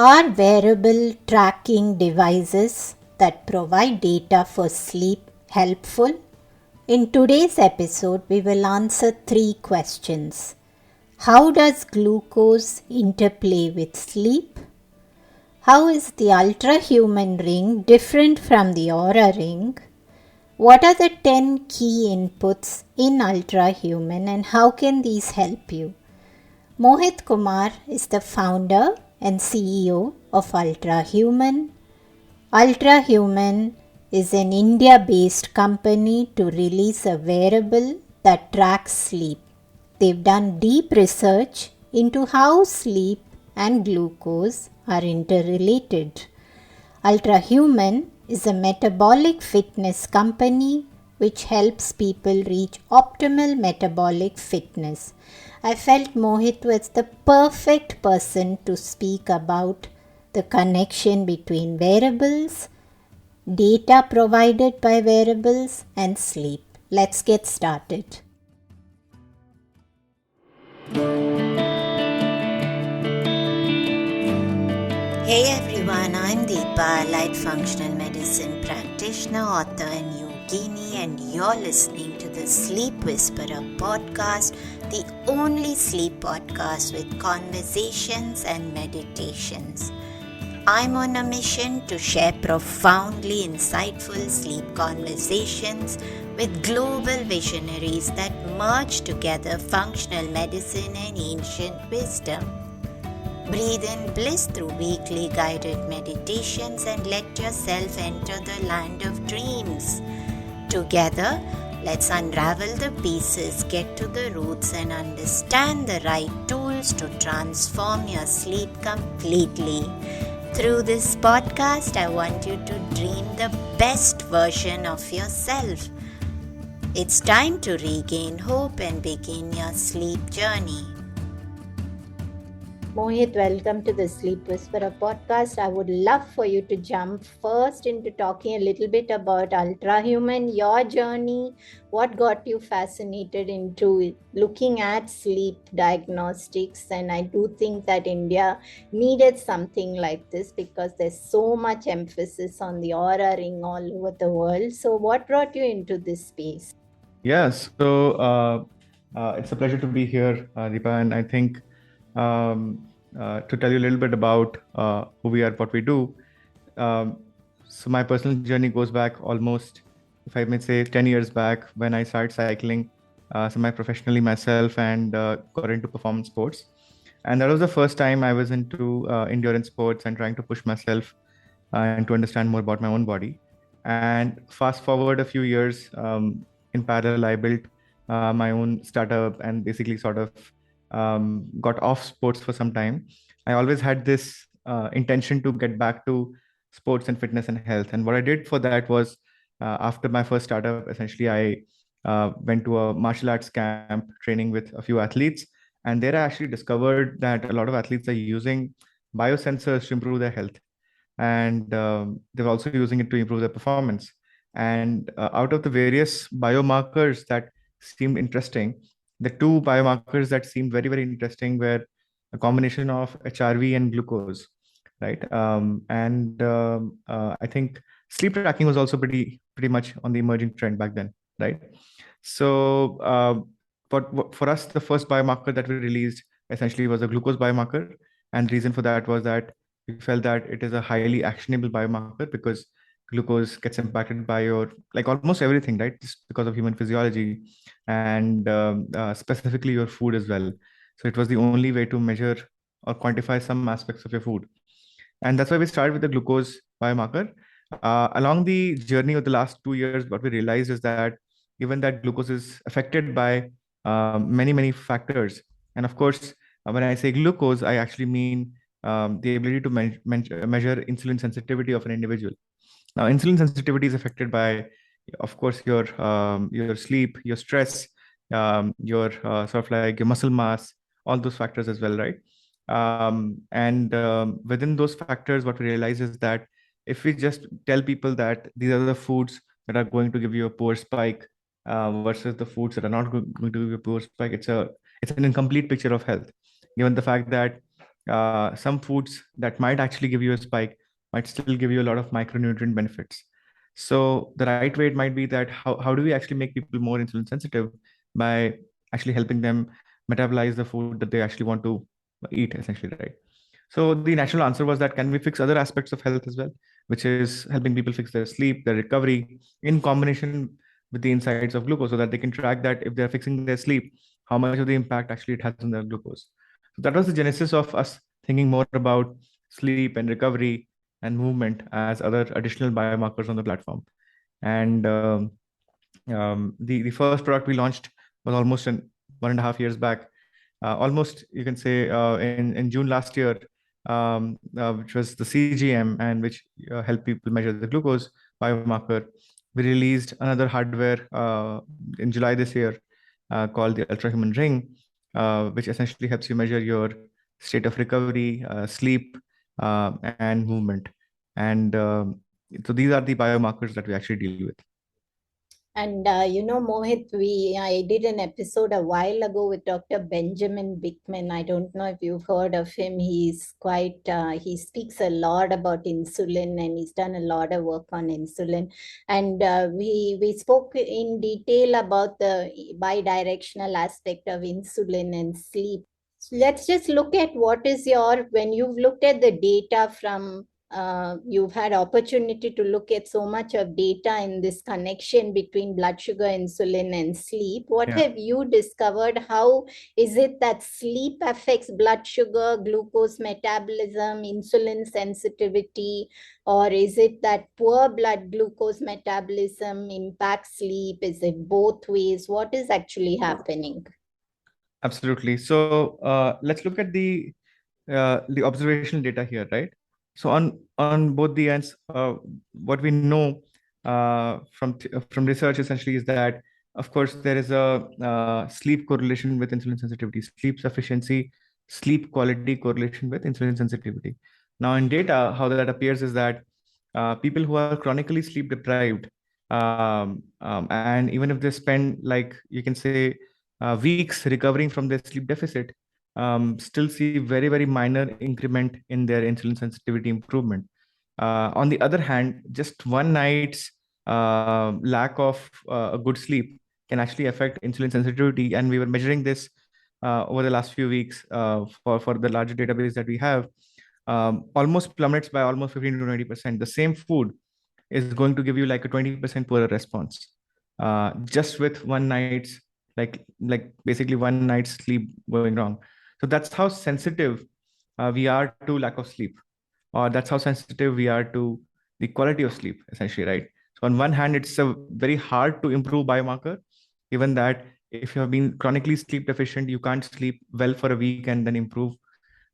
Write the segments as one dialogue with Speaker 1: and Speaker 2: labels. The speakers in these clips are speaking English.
Speaker 1: Are wearable tracking devices that provide data for sleep helpful? In today's episode, we will answer 3 questions. How does glucose interplay with sleep? How is the Ultrahuman ring different from the Oura ring? What are the 10 key inputs in Ultrahuman and how can these help you? Mohit Kumar is the founder and CEO of Ultrahuman. Ultrahuman is an India-based company to release a wearable that tracks sleep. They've done deep research into how sleep and glucose are interrelated. Ultrahuman is a metabolic fitness company which helps people reach optimal metabolic fitness. I felt Mohit was the perfect person to speak about the connection between wearables, data provided by wearables, and sleep. Let's get started.
Speaker 2: Hey everyone, I'm Deepa, light functional medicine practitioner, author and yogini, and you're listening to the Sleep Whisperer podcast, the only sleep podcast with conversations and meditations. I'm on a mission to share profoundly insightful sleep conversations with global visionaries that merge together functional medicine and ancient wisdom. Breathe in bliss through weekly guided meditations and let yourself enter the land of dreams. Together, let's unravel the pieces, get to the roots, and understand the right tools to transform your sleep completely. Through this podcast, I want you to dream the best version of yourself. It's time to regain hope and begin your sleep journey.
Speaker 1: Mohit, welcome to the Sleep Whisperer podcast. I would love for you to jump first into talking a little bit about Ultrahuman, your journey, what got you fascinated into looking at sleep diagnostics. And I do think that India needed something like this because there's so much emphasis on the Oura ring all over the world. So what brought you into this space?
Speaker 3: Yeah, so it's a pleasure to be here, Deepa, and I think to tell you a little bit about who we are, what we do. So my personal journey goes back almost, if I may say, 10 years back when I started cycling semi-professionally myself and got into performance sports. And that was the first time I was into endurance sports and trying to push myself and to understand more about my own body. And fast forward a few years, in parallel, I built my own startup and basically sort of got off sports for some time. I always had this intention to get back to sports and fitness and health. And what I did for that was after my first startup, essentially, I went to a martial arts camp training with a few athletes. And there I actually discovered that a lot of athletes are using biosensors to improve their health. And they're also using it to improve their performance. And out of the various biomarkers that seemed interesting, the two biomarkers that seemed very, very interesting were a combination of HRV and glucose, right? I think sleep tracking was also pretty much on the emerging trend back then, right? So, but for us, the first biomarker that we released essentially was a glucose biomarker, and the reason for that was that we felt that it is a highly actionable biomarker because glucose gets impacted by your like almost everything, right? Just because of human physiology and specifically your food as well. So it was the only way to measure or quantify some aspects of your food. And that's why we started with the glucose biomarker. Along the journey of the last 2 years, what we realized is that given that glucose is affected by many, many factors, and of course, when I say glucose, I actually mean the ability to measure insulin sensitivity of an individual. Now, insulin sensitivity is affected by, of course, your sleep, your stress, your sort of like your muscle mass, all those factors as well, right? Within those factors, what we realize is that if we just tell people that these are the foods that are going to give you a poor spike versus the foods that are not going to give you a poor spike, it's an incomplete picture of health, given the fact that some foods that might actually give you a spike might still give you a lot of micronutrient benefits. So the right way it might be that how do we actually make people more insulin sensitive by actually helping them metabolize the food that they actually want to eat, essentially, right? So the natural answer was that can we fix other aspects of health as well, which is helping people fix their sleep, their recovery, in combination with the insights of glucose, so that they can track that if they're fixing their sleep, how much of the impact actually it has on their glucose. So that was the genesis of us thinking more about sleep and recovery and movement as other additional biomarkers on the platform. And the first product we launched was almost 1.5 years back, almost you can say in June last year, which was the CGM, and which helped people measure the glucose biomarker. We released another hardware in July this year called the Ultrahuman ring, which essentially helps you measure your state of recovery, sleep, and movement. And so these are the biomarkers that we actually deal with.
Speaker 1: And Mohit, I did an episode a while ago with Dr. Benjamin Bickman. I don't know if you've heard of him. He's quite he speaks a lot about insulin, and he's done a lot of work on insulin. And we spoke in detail about the bidirectional aspect of insulin and sleep. So let's just look at what is when you've looked at the data from, you've had opportunity to look at so much of data in this connection between blood sugar, insulin, and sleep. What
Speaker 3: Yeah.
Speaker 1: have you discovered? How is it that sleep affects blood sugar, glucose metabolism, insulin sensitivity, or is it that poor blood glucose metabolism impacts sleep? Is it both ways? What is actually happening?
Speaker 3: Absolutely. So let's look at the observational data here, right? So on both the ends, what we know from research essentially is that, of course, there is a sleep correlation with insulin sensitivity, sleep sufficiency, sleep quality correlation with insulin sensitivity. Now, in data, how that appears is that people who are chronically sleep deprived, and even if they spend, like, you can say, weeks recovering from their sleep deficit, still see very, very minor increment in their insulin sensitivity improvement. On the other hand, just one night's lack of a good sleep can actually affect insulin sensitivity. And we were measuring this over the last few weeks for the larger database that we have. Almost plummets by almost 15 to 20%. The same food is going to give you like a 20% poorer response, just with one night's, like basically one night's sleep going wrong. So that's how sensitive we are to lack of sleep, or that's how sensitive we are to the quality of sleep, essentially, right? So on one hand, it's a very hard to improve biomarker, given that if you have been chronically sleep deficient, you can't sleep well for a week and then improve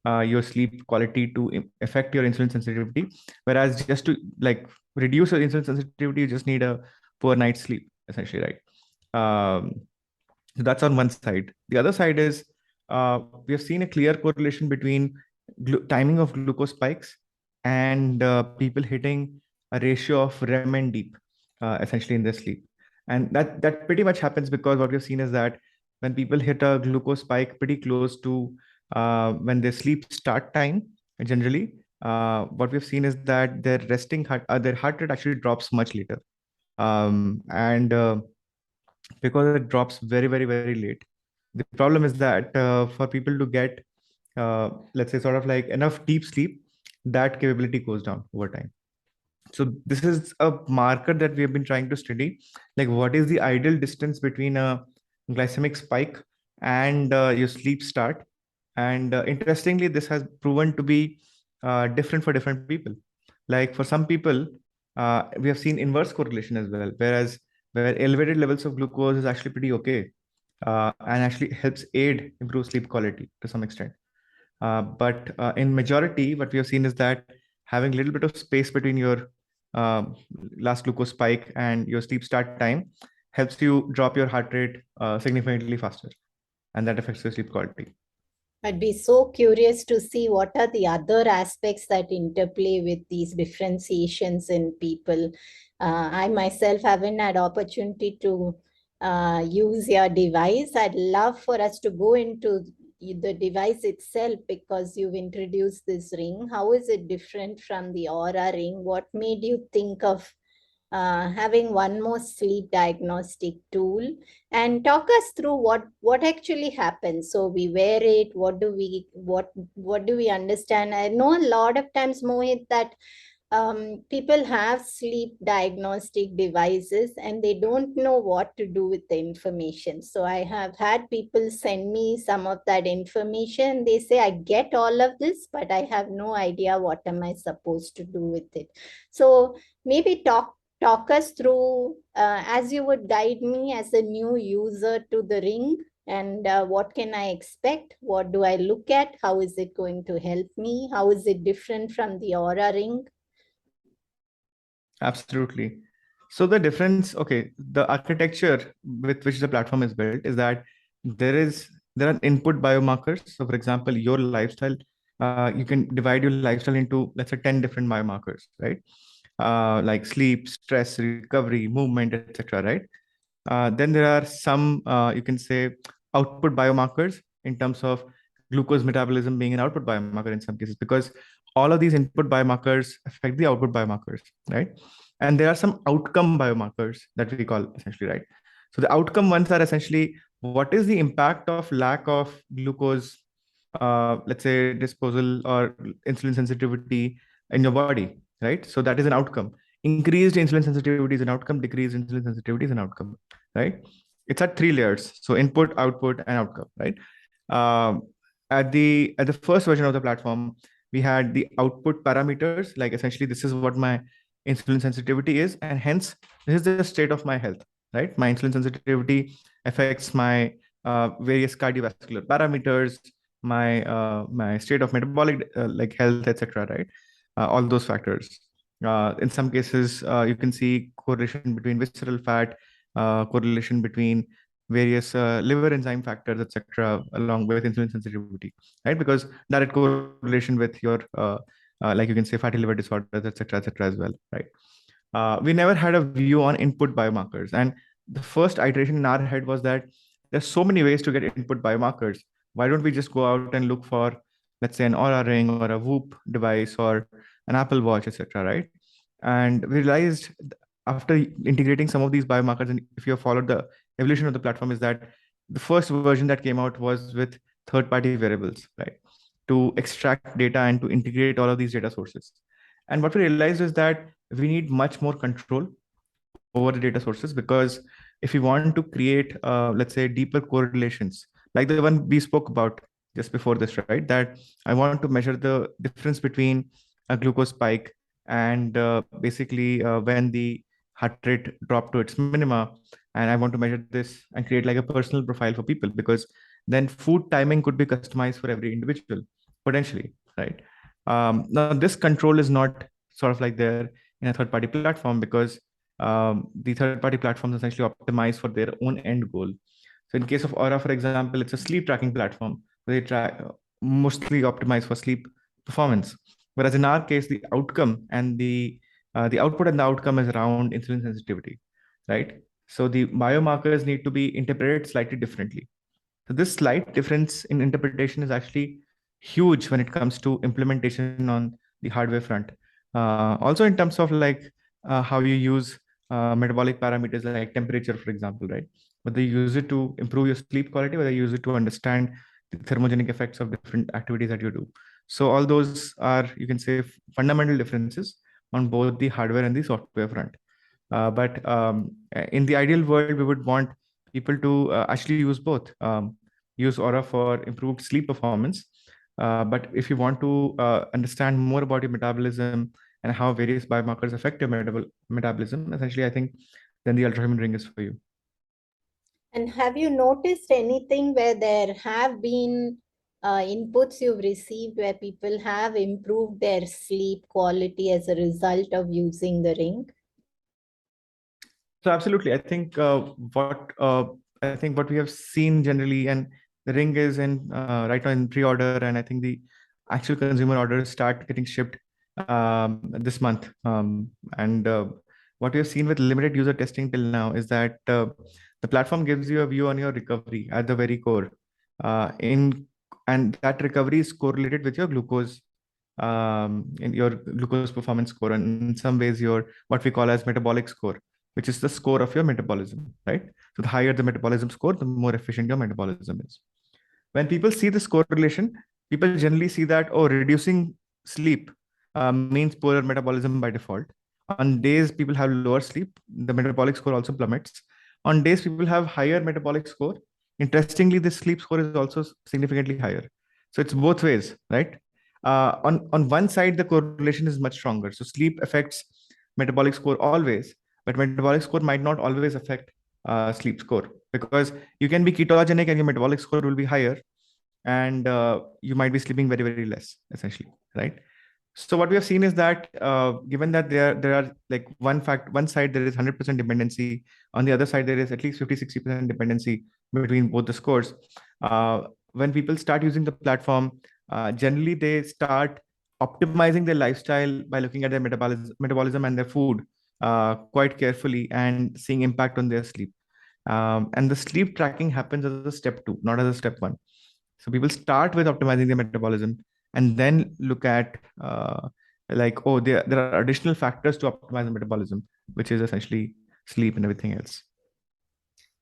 Speaker 3: your sleep quality to affect your insulin sensitivity. Whereas just to like reduce your insulin sensitivity, you just need a poor night's sleep, essentially, right? So that's on one side. The other side is we have seen a clear correlation between timing of glucose spikes and people hitting a ratio of REM and deep, essentially in their sleep. And that pretty much happens because what we've seen is that when people hit a glucose spike pretty close to when their sleep start time, generally, what we've seen is that their heart rate actually drops much later. And because it drops very, very, very late, the problem is that for people to get, let's say, sort of like enough deep sleep, that capability goes down over time. So this is a marker that we have been trying to study, like what is the ideal distance between a glycemic spike and your sleep start. And interestingly, this has proven to be different for different people. Like for some people, we have seen inverse correlation as well, whereas where elevated levels of glucose is actually pretty okay, and actually helps aid improve sleep quality to some extent. But in majority, what we have seen is that having a little bit of space between your uh, last glucose spike and your sleep start time helps you drop your heart rate significantly faster, and that affects your sleep quality.
Speaker 1: I'd be so curious to see what are the other aspects that interplay with these differentiations in people. I myself haven't had opportunity to use your device. I'd love for us to go into the device itself, because you've introduced this ring. How is it different from the Oura ring? What made you think of having one more sleep diagnostic tool? And talk us through what actually happens. So we wear it. What do we understand? I know a lot of times, Mohit, that people have sleep diagnostic devices and they don't know what to do with the information. So I have had people send me some of that information. They say, I get all of this, but I have no idea what am I supposed to do with it. So maybe talk us through, as you would guide me as a new user to the ring, and what can I expect? What do I look at? How is it going to help me? How is it different from the Aura ring?
Speaker 3: Absolutely. So the difference, okay, the architecture with which the platform is built is that there are input biomarkers. So for example, your lifestyle, you can divide your lifestyle into, let's say, 10 different biomarkers, right? Like sleep, stress, recovery, movement, etc. Right? Then there are some, you can say, output biomarkers in terms of glucose metabolism being an output biomarker in some cases, because all of these input biomarkers affect the output biomarkers, right? And there are some outcome biomarkers that we call essentially, right? So the outcome ones are essentially what is the impact of lack of glucose, let's say disposal or insulin sensitivity in your body, right? So that is an outcome. Increased insulin sensitivity is an outcome, decreased insulin sensitivity is an outcome, right? It's at three layers. So input, output, and outcome, right? Um, at the first version of the platform, we had the output parameters, like essentially this is what my insulin sensitivity is, and hence this is the state of my health, right? My insulin sensitivity affects my various cardiovascular parameters, my state of metabolic like health, etc. Right? All those factors. In some cases, you can see correlation between visceral fat, correlation between various liver enzyme factors, etc., along with insulin sensitivity, right? Because direct correlation with your, like you can say, fatty liver disorders, etc., as well, right? We never had a view on input biomarkers, and the first iteration in our head was that there's so many ways to get input biomarkers. Why don't we just go out and look for, let's say, an Aura ring or a Whoop device or an Apple Watch, etc., right? And we realized after integrating some of these biomarkers, and if you have followed the evolution of the platform, is that the first version that came out was with third-party variables, right? To extract data and to integrate all of these data sources. And what we realized is that we need much more control over the data sources, because if we want to create, let's say, deeper correlations, like the one we spoke about just before this, right? That I want to measure the difference between a glucose spike and basically when the heart rate dropped to its minima. And I want to measure this and create like a personal profile for people, because then food timing could be customized for every individual potentially, right? Now, this control is not sort of like there in a third party platform, because the third party platforms essentially optimize for their own end goal. So in case of Aura, for example, it's a sleep tracking platform where they try mostly optimize for sleep performance. Whereas in our case, the outcome and the output and the outcome is around insulin sensitivity, right? So the biomarkers need to be interpreted slightly differently. So this slight difference in interpretation is actually huge when it comes to implementation on the hardware front. Also in terms of like how you use metabolic parameters like temperature, for example, right? Whether you use it to improve your sleep quality, whether you use it to understand the thermogenic effects of different activities that you do. So all those are, you can say, fundamental differences on both the hardware and the software front. But in the ideal world, we would want people to actually use both. Use Aura for improved sleep performance. But if you want to understand more about your metabolism and how various biomarkers affect your metabolism, essentially, I think then the Ultrahuman ring is for you.
Speaker 1: And have you noticed anything where there have been inputs you've received where people have improved their sleep quality as a result of using the ring?
Speaker 3: So absolutely, I think what we have seen generally, and the ring is in right now in pre-order, and I think the actual consumer orders start getting shipped this month. And what we have seen with limited user testing till now is that the platform gives you a view on your recovery at the very core. In and that recovery is correlated with your glucose, in your glucose performance score, and in some ways your what we call as metabolic score, which is the score of your metabolism, right? So the higher the metabolism score, the more efficient your metabolism is. When people see this correlation, people generally see that, oh, reducing sleep means poorer metabolism by default. On days people have lower sleep, the metabolic score also plummets. On days people have higher metabolic score, interestingly, the sleep score is also significantly higher. So it's both ways, right? On one side, the correlation is much stronger. So sleep affects metabolic score always, but metabolic score might not always affect sleep score, because you can be ketogenic and your metabolic score will be higher, and you might be sleeping very, very less, essentially, right? So what we have seen is that, given that there are like one side there is 100% dependency, on the other side there is at least 50-60% dependency between both the scores. When people start using the platform, generally they start optimizing their lifestyle by looking at their metabolism and their food quite carefully and seeing impact on their sleep. And the sleep tracking happens as a step two, not as a step one. So people start with optimizing their metabolism and then look at like, oh, there are additional factors to optimize the metabolism, which is essentially sleep and everything else.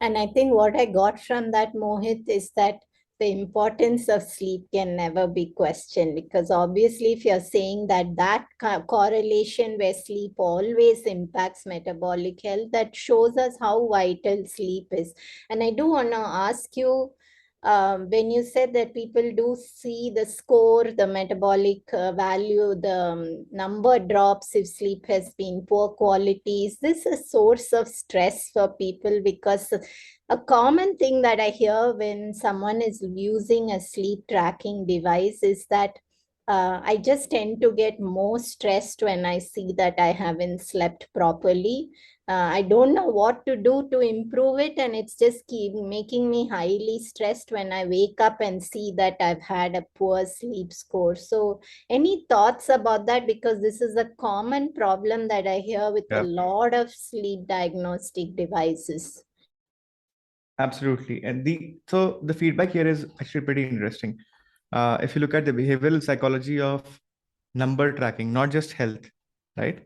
Speaker 1: And I think what I got from that, Mohit, is that the importance of sleep can never be questioned, because obviously, if you're saying that correlation where sleep always impacts metabolic health, that shows us how vital sleep is. And I do want to ask you, when you said that people do see the score, the metabolic value, the number drops if sleep has been poor quality, is this a source of stress for people? Because a common thing that I hear when someone is using a sleep tracking device is that I just tend to get more stressed when I see that I haven't slept properly. I don't know what to do to improve it, and it's just keep making me highly stressed when I wake up and see that I've had a poor sleep score. So, any thoughts about that? Because this is a common problem that I hear with a
Speaker 3: Yeah,
Speaker 1: lot of sleep diagnostic devices.
Speaker 3: absolutely. And the feedback here is actually pretty interesting. If you look at the behavioral psychology of number tracking, not just health, right?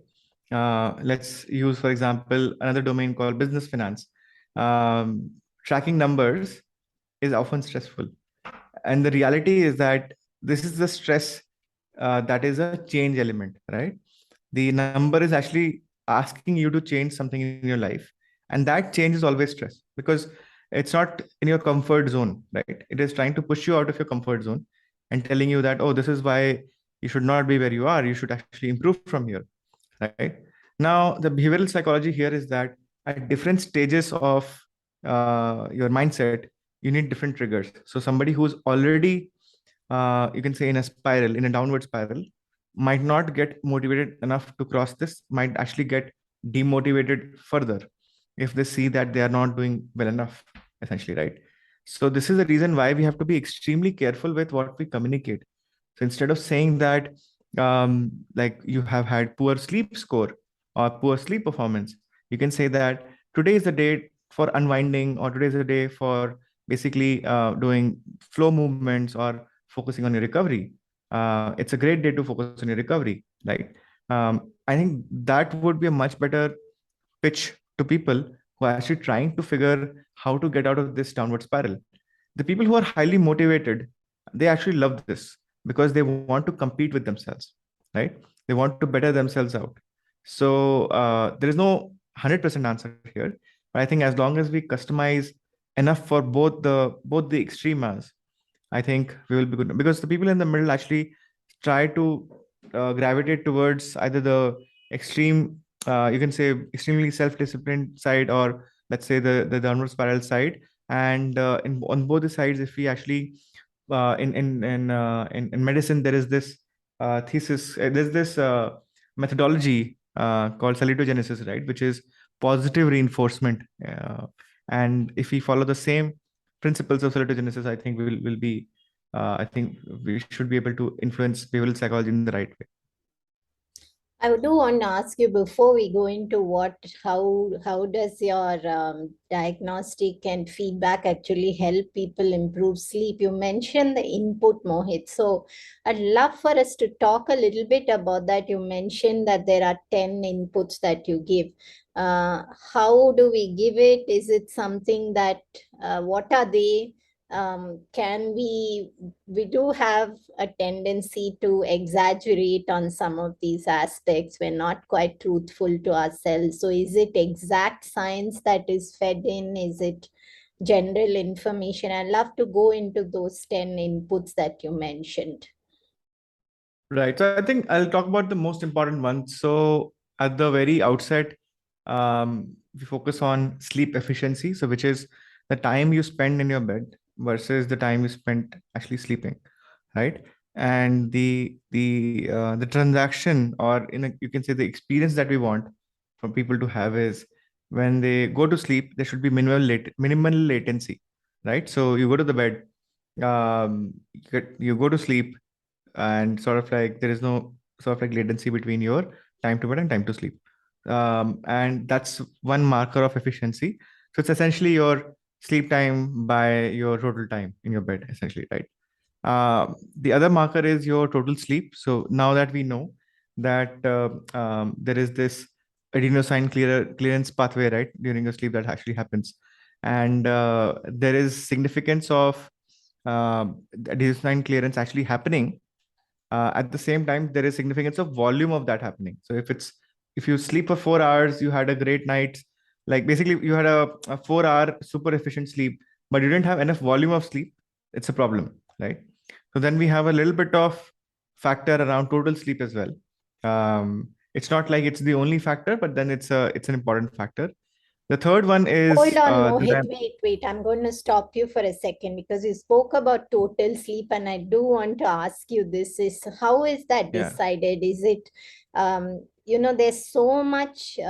Speaker 3: Let's use, for example, another domain called business finance. Tracking numbers is often stressful. And the reality is that this is the stress that is a change element, right? The number is actually asking you to change something in your life. And that change is always stress, because it's not in your comfort zone, right? It is trying to push you out of your comfort zone and telling you that, oh, this is why you should not be where you are. You should actually improve from here, right? Now, the behavioral psychology here is that at different stages of your mindset, you need different triggers. So somebody who's already, you can say, in a spiral, in a downward spiral, might not get motivated enough to cross this, might actually get demotivated further if they see that they are not doing well enough, essentially, right? So this is the reason why we have to be extremely careful with what we communicate. So instead of saying that, like, you have had poor sleep score or poor sleep performance, you can say that today is the day for unwinding, or today is the day for basically doing flow movements or focusing on your recovery. It's a great day to focus on your recovery, right? I think that would be a much better pitch to people who are actually trying to figure how to get out of this downward spiral. The people who are highly motivated, they actually love this because they want to compete with themselves, right? They want to better themselves out. So there is no 100% answer here, but I think as long as we customize enough for both the extremes, I think we will be good, because the people in the middle actually try to gravitate towards either the extreme, you can say, extremely self-disciplined side, or let's say the downward spiral side. And on both the sides, if we actually in medicine, there is this thesis, there's this methodology called salutogenesis, right, which is positive reinforcement. And if we follow the same principles of salutogenesis, I think we will be I think we should be able to influence behavioral psychology in the right way.
Speaker 1: I do want to ask you before we go into how does your diagnostic and feedback actually help people improve sleep? You mentioned the input, Mohit. So I'd love for us to talk a little bit about that. You mentioned that there are 10 inputs that you give. Uh, how do we give it? Is it something that, what are they? Can we do have a tendency to exaggerate on some of these aspects. We're not quite truthful to ourselves. So is it exact science that is fed in? Is it general information? I'd love to go into those 10 inputs that you mentioned.
Speaker 3: Right. So I think I'll talk about the most important ones. So at the very outset, we focus on sleep efficiency. So which is the time you spend in your bed versus the time you spend actually sleeping, right? And the transaction, or you can say the experience that we want for people to have is when they go to sleep, there should be minimal latency, right? So you go to the bed, you go to sleep, and sort of like there is no sort of like latency between your time to bed and time to sleep. And that's one marker of efficiency. So it's essentially your sleep time by your total time in your bed, essentially, right? The other marker is your total sleep. So now that we know that there is this clearance pathway, right, during your sleep that actually happens, and there is significance of adenosine clearance actually happening. At the same time, there is significance of volume of that happening. So if you sleep for 4 hours, you had a great night, like basically you had a 4 hour super efficient sleep, but you didn't have enough volume of sleep, it's a problem, right? So then we have a little bit of factor around total sleep as well. It's not like it's the only factor, but then it's an important factor. The third one
Speaker 1: Hold
Speaker 3: is
Speaker 1: on,
Speaker 3: the
Speaker 1: Mohit.
Speaker 3: REM.
Speaker 1: Wait. I'm going to stop you for a second because you spoke about total sleep, and I do want to ask you this: is how is that
Speaker 3: Yeah.
Speaker 1: decided? Is it, there's so much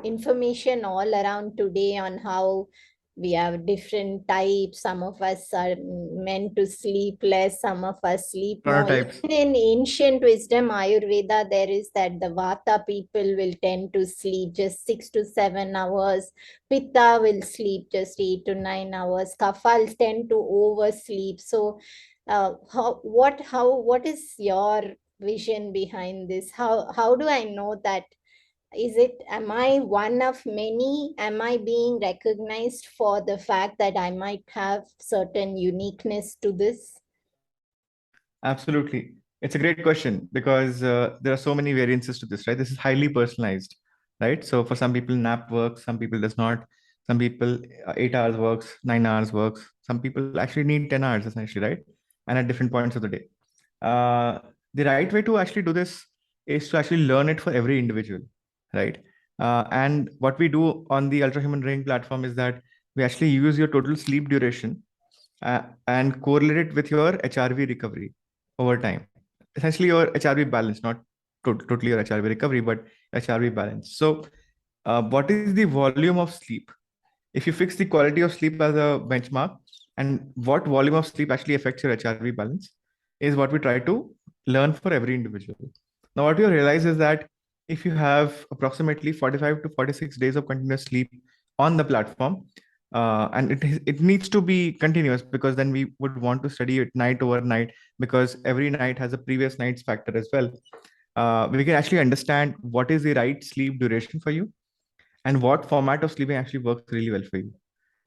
Speaker 1: information all around today on how we have different types. Some of us are meant to sleep less, some of us sleep more.
Speaker 3: Chronotypes.
Speaker 1: Even in ancient wisdom, Ayurveda, there is that the Vata people will tend to sleep just 6 to 7 hours. Pitta will sleep just 8 to 9 hours. Kaphals tend to oversleep. So, what is your vision behind this? How do I know that? Am I one of many? Am I being recognized for the fact that I might have certain uniqueness to this?
Speaker 3: Absolutely. It's a great question because there are so many variances to this, right? This is highly personalized, right? So for some people, nap works, some people does not. Some people, 8 hours works, 9 hours works. Some people actually need 10 hours essentially, right? And at different points of the day. Uh, the right way to actually do this is to actually learn it for every individual, right? And what we do on the Ultrahuman Ring platform is that we actually use your total sleep duration and correlate it with your HRV recovery over time. Essentially, your HRV balance, not totally your HRV recovery, but HRV balance. So, what is the volume of sleep? If you fix the quality of sleep as a benchmark, and what volume of sleep actually affects your HRV balance, is what we try to learn for every individual. Now, what you realize is that if you have approximately 45 to 46 days of continuous sleep on the platform, and it needs to be continuous, because then we would want to study it night over night, because every night has a previous night's factor as well. We can actually understand what is the right sleep duration for you and what format of sleeping actually works really well for you.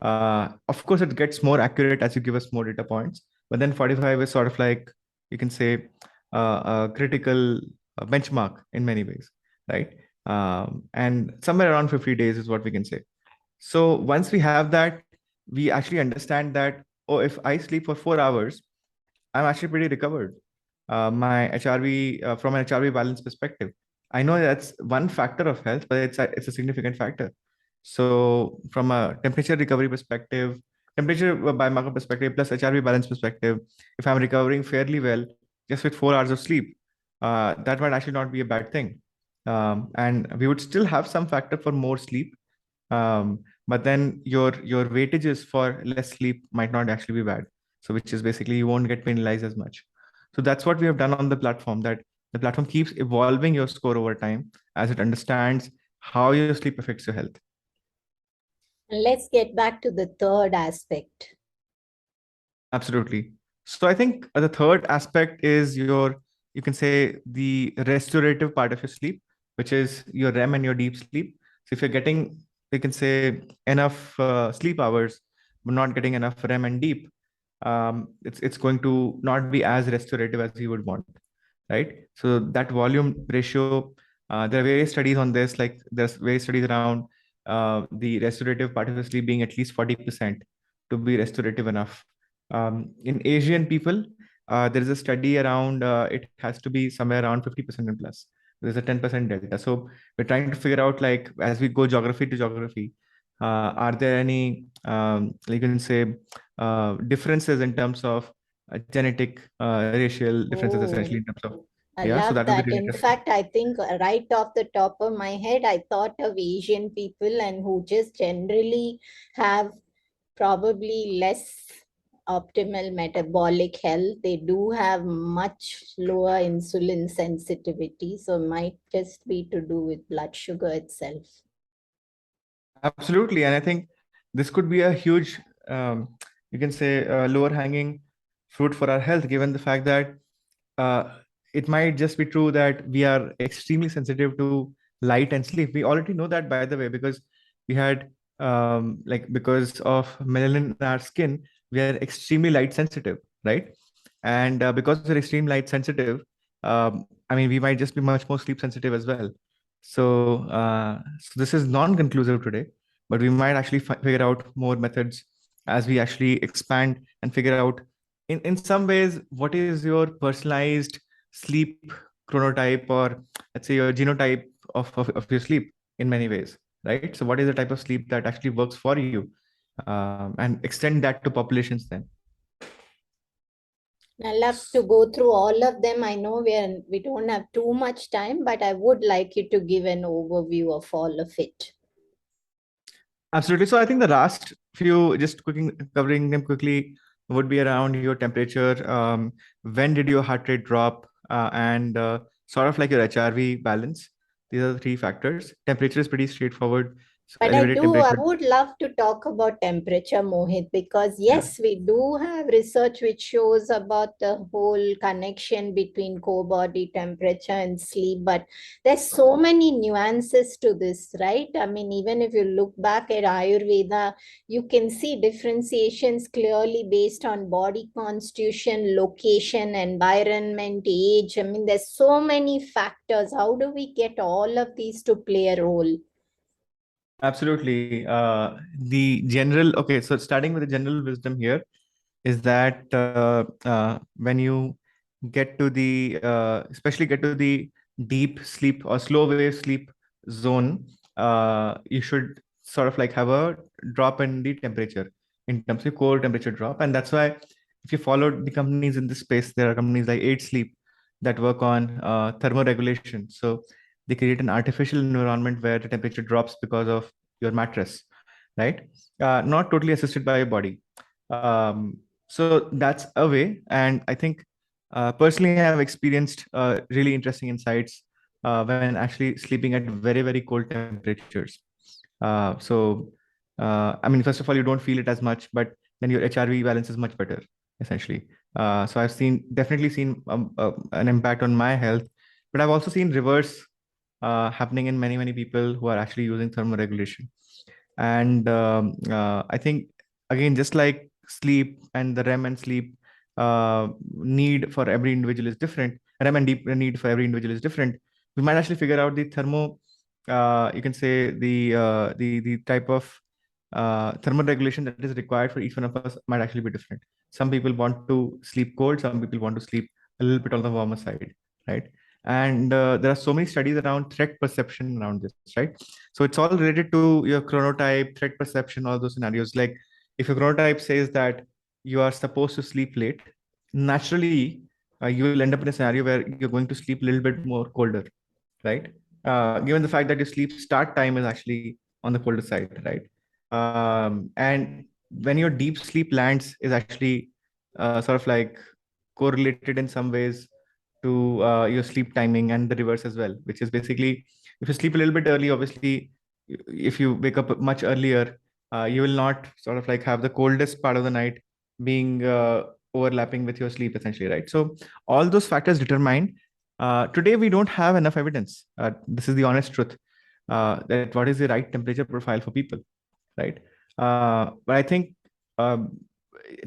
Speaker 3: Of course, it gets more accurate as you give us more data points, but then 45 is sort of like, you can say, a critical benchmark in many ways, right? And somewhere around 50 days is what we can say. So once we have that, we actually understand that, oh, if I sleep for 4 hours, I'm actually pretty recovered. My HRV, from an HRV balance perspective, I know that's one factor of health, but it's a significant factor. So from a temperature recovery perspective, temperature biomarker perspective, plus HRV balance perspective, if I'm recovering fairly well just with 4 hours of sleep, that might actually not be a bad thing. And we would still have some factor for more sleep, but then your weightages for less sleep might not actually be bad. So which is basically you won't get penalized as much. So that's what we have done on the platform, that the platform keeps evolving your score over time as it understands how your sleep affects your health.
Speaker 1: And let's get back to the third aspect.
Speaker 3: Absolutely. So I think the third aspect is you can say the restorative part of your sleep, which is your REM and your deep sleep. So if you're getting, you can say, enough sleep hours, but not getting enough REM and deep, it's going to not be as restorative as you would want, right? So that volume ratio, there are various studies on this. Like there's various studies around the restorative part of the sleep being at least 40% to be restorative enough. In Asian people, there is a study around it has to be somewhere around 50% and plus. There's a 10% delta. So we're trying to figure out, like, as we go geography to geography, are there any, you can say, differences in terms of genetic racial differences, essentially,
Speaker 1: Oh,
Speaker 3: in terms of,
Speaker 1: I
Speaker 3: yeah. So
Speaker 1: love
Speaker 3: that would be
Speaker 1: that.
Speaker 3: really
Speaker 1: In
Speaker 3: interesting.
Speaker 1: fact, I think right off the top of my head, I thought of Asian people and who just generally have probably less optimal metabolic health. They do have much lower insulin sensitivity, so might just be to do with blood sugar itself.
Speaker 3: Absolutely. And I think this could be a huge, you can say, lower hanging fruit for our health, given the fact that uh, it might just be true that we are extremely sensitive to light and sleep. We already know that, by the way, because we had, like, because of melanin in our skin, we are extremely light sensitive, right? And because we're extreme light sensitive, I mean, we might just be much more sleep sensitive as well. So this is non-conclusive today, but we might actually figure out more methods as we actually expand and figure out, in some ways, what is your personalized sleep chronotype, or let's say your genotype of your sleep in many ways, right? So what is the type of sleep that actually works for you, and extend that to populations then.
Speaker 1: I love to go through all of them. I know we don't have too much time, but I would like you to give an overview of all of it.
Speaker 3: Absolutely. So I think the last few, just covering them quickly, would be around your temperature. When did your heart rate drop? And sort of like your HRV balance. These are the three factors. Temperature is pretty straightforward. So
Speaker 1: But
Speaker 3: elevated
Speaker 1: I
Speaker 3: temperature.
Speaker 1: would love to talk about temperature, Mohit, because
Speaker 3: Yeah.
Speaker 1: yes, we do have research which shows about the whole connection between core body temperature and sleep. But there's so many nuances to this, right? I mean, even if you look back at Ayurveda, you can see differentiations clearly based on body constitution, location, environment, age. I mean, there's so many factors. How do we get all of these to play a role?
Speaker 3: Absolutely. The general, okay, so starting with the general wisdom here is that when you get to the, especially get to the deep sleep or slow wave sleep zone, you should sort of like have a drop in the temperature in terms of core temperature drop. And that's why if you follow the companies in this space, there are companies like 8 Sleep that work on thermoregulation. So they create an artificial environment where the temperature drops because of your mattress, right? Not totally assisted by your body. So that's a way. And I think personally, I've experienced really interesting insights when actually sleeping at very, very cold temperatures. I mean, first of all, you don't feel it as much, but then your HRV balance is much better, essentially. So I've definitely seen an impact on my health, but I've also seen reverse happening in many, many people who are actually using thermoregulation. And I think, again, just like sleep and the REM and sleep need for every individual is different, REM and deep need for every individual is different. We might actually figure out the you can say the type of thermoregulation that is required for each one of us might actually be different. Some people want to sleep cold, some people want to sleep a little bit on the warmer side, right? And there are so many studies around threat perception around this, right? So it's all related to your chronotype, threat perception, all those scenarios. Like if your chronotype says that you are supposed to sleep late, naturally you will end up in a scenario where you're going to sleep a little bit more colder, right? Given the fact that your sleep start time is actually on the colder side, right? And when your deep sleep lands is actually sort of like correlated in some ways to your sleep timing, and the reverse as well, which is basically if you sleep a little bit early, obviously, if you wake up much earlier, you will not sort of like have the coldest part of the night being overlapping with your sleep, essentially, right? So all those factors determine. Today, we don't have enough evidence. This is the honest truth. That what is the right temperature profile for people, right? But I think, um,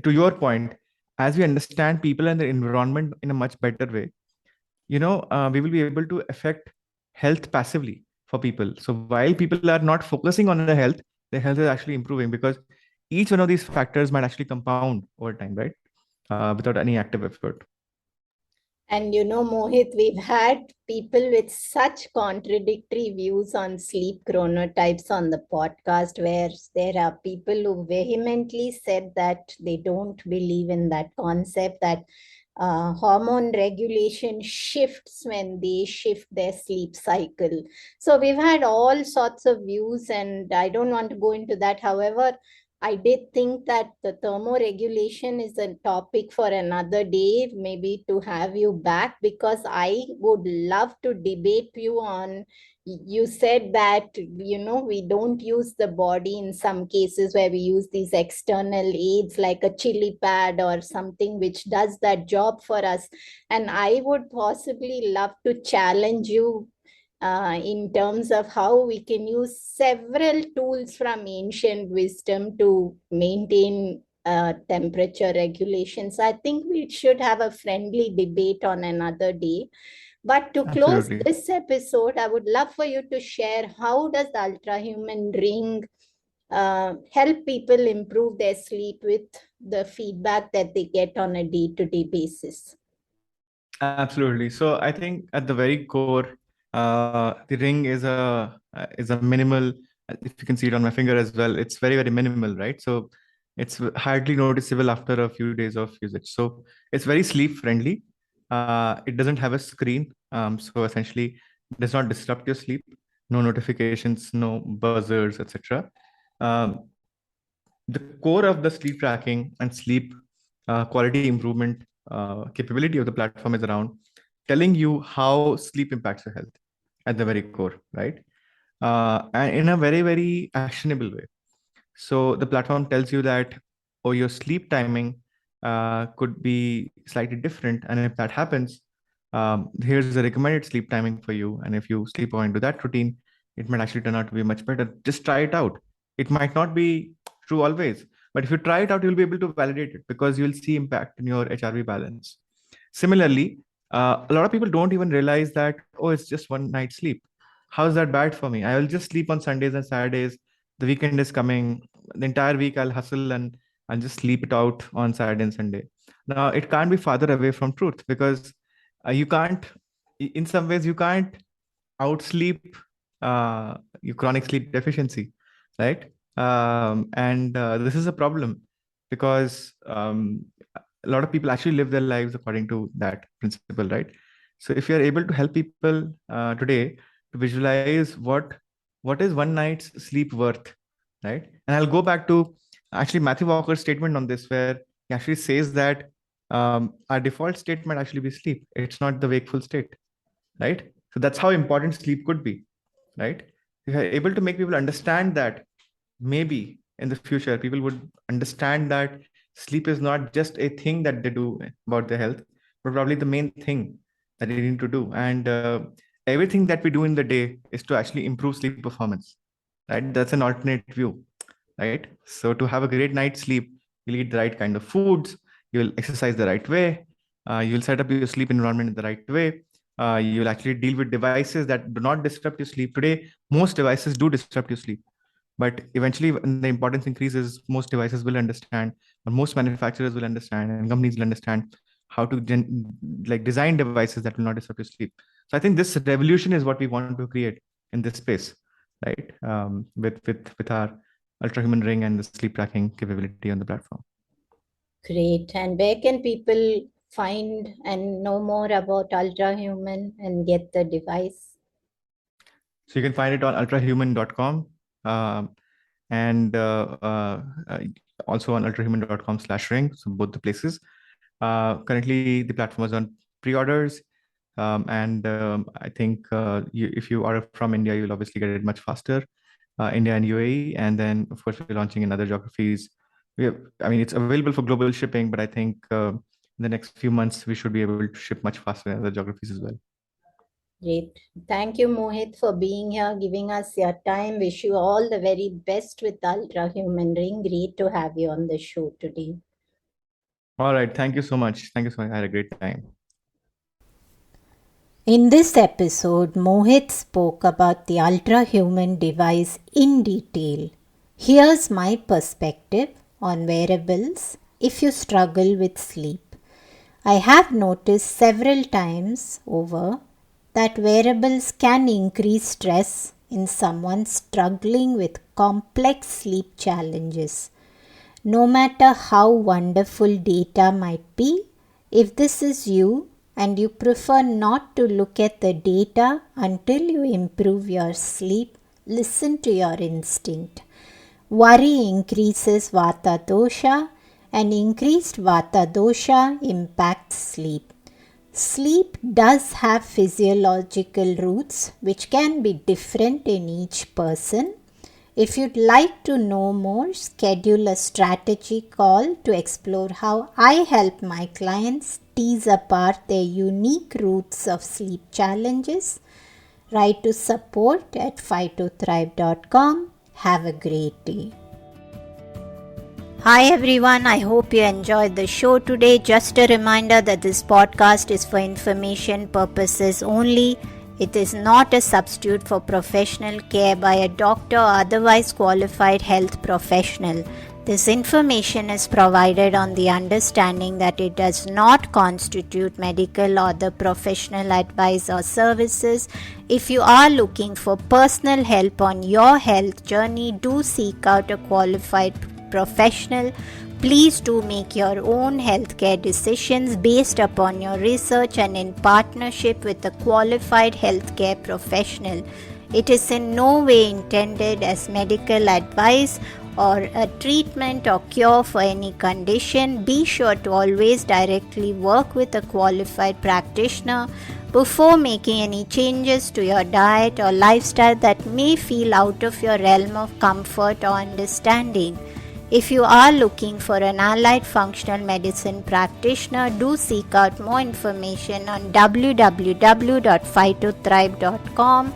Speaker 3: to your point, as we understand people and the environment in a much better way, we will be able to affect health passively for people. So while people are not focusing on their health is actually improving, because each one of these factors might actually compound over time, right? Without any active effort.
Speaker 1: And Mohit, we've had people with such contradictory views on sleep chronotypes on the podcast, where there are people who vehemently said that they don't believe in that concept, that hormone regulation shifts when they shift their sleep cycle. So we've had all sorts of views, and I don't want to go into that. However, I did think that the thermoregulation is a topic for another day, maybe to have you back, because I would love to debate you on. You said that, we don't use the body in some cases where we use these external aids like a chili pad or something which does that job for us. And I would possibly love to challenge you in terms of how we can use several tools from ancient wisdom to maintain temperature regulations. I think we should have a friendly debate on another day. But to close
Speaker 3: Absolutely.
Speaker 1: this episode, I would love for you to share, how does the Ultrahuman ring help people improve their sleep with the feedback that they get on a day-to-day basis?
Speaker 3: Absolutely. So I think at the very core, the ring is a minimal. If you can see it on my finger as well, it's very, very minimal, right? So it's hardly noticeable after a few days of usage. So it's very sleep friendly. It doesn't have a screen, so essentially it does not disrupt your sleep. No notifications, no buzzers, etc. Um, the core of the sleep tracking and sleep quality improvement capability of the platform is around telling you how sleep impacts your health at the very core, right? And in a very, very actionable way. So the platform tells you that, oh, your sleep timing could be slightly different. And if that happens, here's the recommended sleep timing for you. And if you sleep according to that routine, it might actually turn out to be much better. Just try it out. It might not be true always, but if you try it out, you'll be able to validate it because you'll see impact in your HRV balance. Similarly, a lot of people don't even realize that, oh, it's just one night's sleep. How's that bad for me? I will just sleep on Sundays and Saturdays. The weekend is coming. The entire week I'll hustle and I'll just sleep it out on Saturday and Sunday. Now, it can't be farther away from truth because you can't, in some ways, you can't outsleep your chronic sleep deficiency, right? And this is a problem because a lot of people actually live their lives according to that principle, right? So if you're able to help people today to visualize what is one night's sleep worth, right? And I'll go back to actually Matthew Walker's statement on this, where he actually says that our default state might actually be sleep. It's not the wakeful state, right? So that's how important sleep could be, right? If you're able to make people understand that, maybe in the future people would understand that sleep is not just a thing that they do about their health, but probably the main thing that they need to do. And everything that we do in the day is to actually improve sleep performance, right? That's an alternate view, right? So to have a great night's sleep, you'll eat the right kind of foods, you'll exercise the right way, you'll set up your sleep environment in the right way. You'll actually deal with devices that do not disrupt your sleep. Today, most devices do disrupt your sleep. But eventually, when the importance increases, most devices will understand, or most manufacturers will understand, and companies will understand how to design devices that will not disrupt your sleep. So I think this revolution is what we want to create in this space, right? With our Ultrahuman ring and the sleep tracking capability on the platform.
Speaker 1: Great. And where can people find and know more about Ultrahuman and get the device?
Speaker 3: So you can find it on ultrahuman.com, and also on ultrahuman.com/ring. So both the places. Currently, the platform is on pre-orders. I think if you are from India, you'll obviously get it much faster. India and UAE, and then of course we're launching in other geographies. I mean, it's available for global shipping, but I think in the next few months we should be able to ship much faster in other geographies as well.
Speaker 1: Great. Thank you, Mohit, for being here, giving us your time. Wish you all the very best with Ultrahuman Ring. Great to have you on the show today.
Speaker 3: All right. Thank you so much. Thank you so much. I had a great time.
Speaker 1: In this episode, Mohit spoke about the Ultrahuman device in detail. Here's my perspective on wearables if you struggle with sleep. I have noticed several times over that wearables can increase stress in someone struggling with complex sleep challenges. No matter how wonderful data might be, if this is you and you prefer not to look at the data until you improve your sleep, listen to your instinct. Worry increases Vata dosha, and increased Vata dosha impacts sleep. Sleep does have physiological roots which can be different in each person. If you'd like to know more, schedule a strategy call to explore how I help my clients tease apart their unique roots of sleep challenges. Write to support@phytothrive.com. Have a great day. Hi everyone, I hope you enjoyed the show today. Just a reminder that this podcast is for information purposes only. It is not a substitute for professional care by a doctor or otherwise qualified health professional. This information is provided on the understanding that it does not constitute medical or other professional advice or services. If you are looking for personal help on your health journey, do seek out a qualified professional. Please do make your own healthcare decisions based upon your research and in partnership with a qualified healthcare professional. It is in no way intended as medical advice or a treatment or cure for any condition. Be sure to always directly work with a qualified practitioner before making any changes to your diet or lifestyle that may feel out of your realm of comfort or understanding. If you are looking for an allied functional medicine practitioner, do seek out more information on www.phytothrive.com.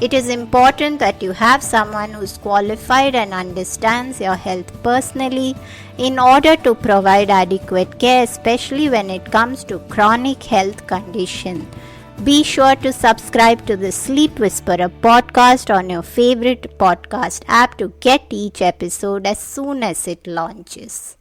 Speaker 1: It is important that you have someone who is qualified and understands your health personally in order to provide adequate care, especially when it comes to chronic health conditions. Be sure to subscribe to the Sleep Whisperer podcast on your favorite podcast app to get each episode as soon as it launches.